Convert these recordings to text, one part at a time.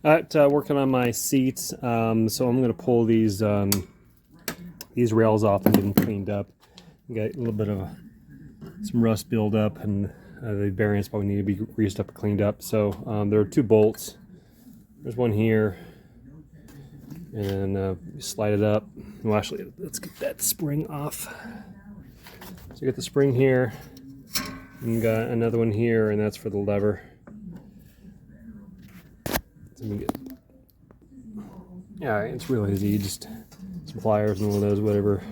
Working on my seats, so I'm going to pull these rails off and get them cleaned up. Got a little bit of some rust buildup, and the bearings probably need to be greased up and cleaned up. So there are 2 bolts. There's one here, and then slide it up. Well, actually, let's get that spring off. So you get the spring here, and you got another one here, and that's for the lever. So yeah, it's real easy. Just some pliers and one of those, whatever.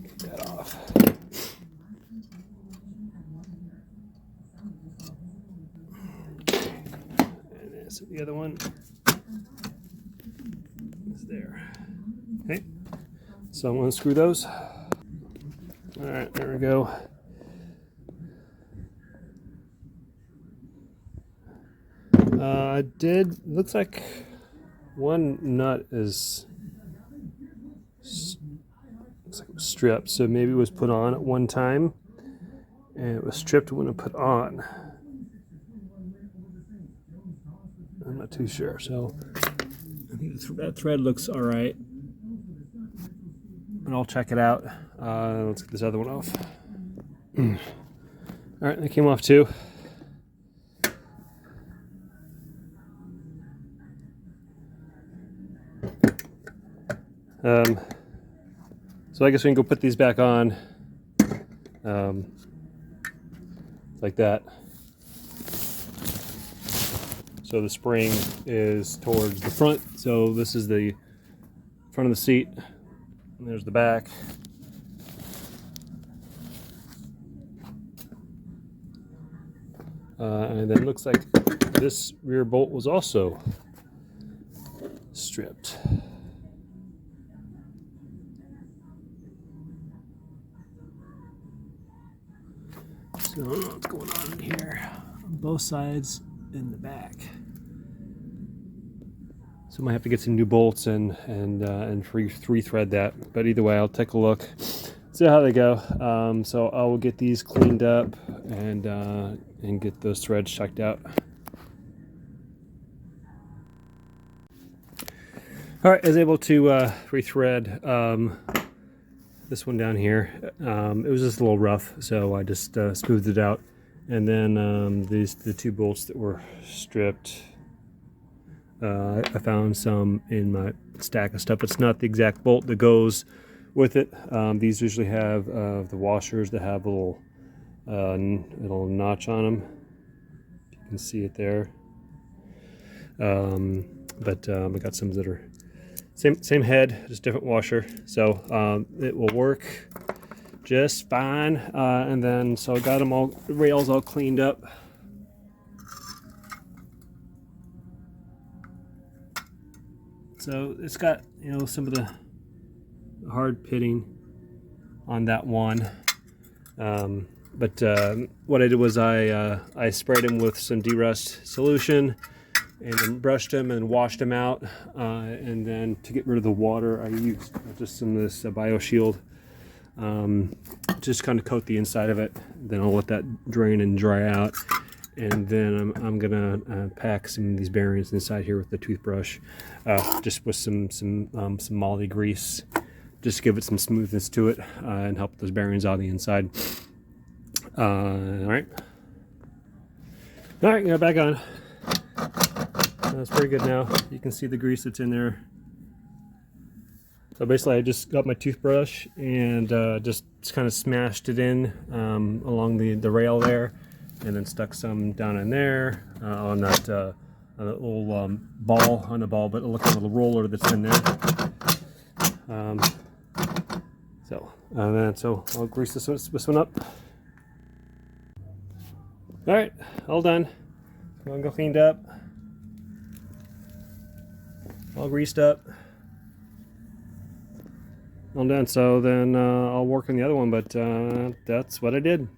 Get that off. And then, so the other one is there. Okay, so I'm going to screw those. All right, there we go. Looks like one nut is looks like it was stripped, so maybe it was put on at one time and it was stripped when it put on. I'm not too sure, so I think that thread looks all right, and I'll check it out. Let's get this other one off. All right, that came off too. So I guess we can go put these back on, like that. So the spring is towards the front, so this is the front of the seat, and there's the back. And then it looks like this rear bolt was also stripped. So I don't know what's going on in here on both sides in the back. So I might have to get some new bolts and re-thread that. But either way, I'll take a look, see how they go. So I will get these cleaned up and get those threads checked out. All right, I was able to rethread this one down here. It was just a little rough, so I just smoothed it out. And then the 2 bolts that were stripped, I found some in my stack of stuff. It's not the exact bolt that goes with it. These usually have the washers that have a little notch on them. You can see it there. But I got some that are same head, just different washer, so it will work just fine. And then so I got them all, the rails all cleaned up. So it's got, you know, some of the hard pitting on that one, but what I did was I sprayed them with some derust solution and then brushed them and washed them out, and then to get rid of the water I used just some of this BioShield, just kind of coat the inside of it. Then I'll let that drain and dry out, and then I'm gonna pack some of these bearings inside here with the toothbrush, just with some moly grease, just to give it some smoothness to it, and help those bearings out of the inside. All right, got it back on. That's pretty good now. You can see the grease that's in there. So basically I just got my toothbrush and just kind of smashed it in along the rail there, and then stuck some down in there on that little ball on the ball, but it looks like a little roller that's in there. So I'll grease this one up. All right, all done. I'm gonna go cleaned up, all greased up. All done. So then I'll work on the other one, but that's what I did.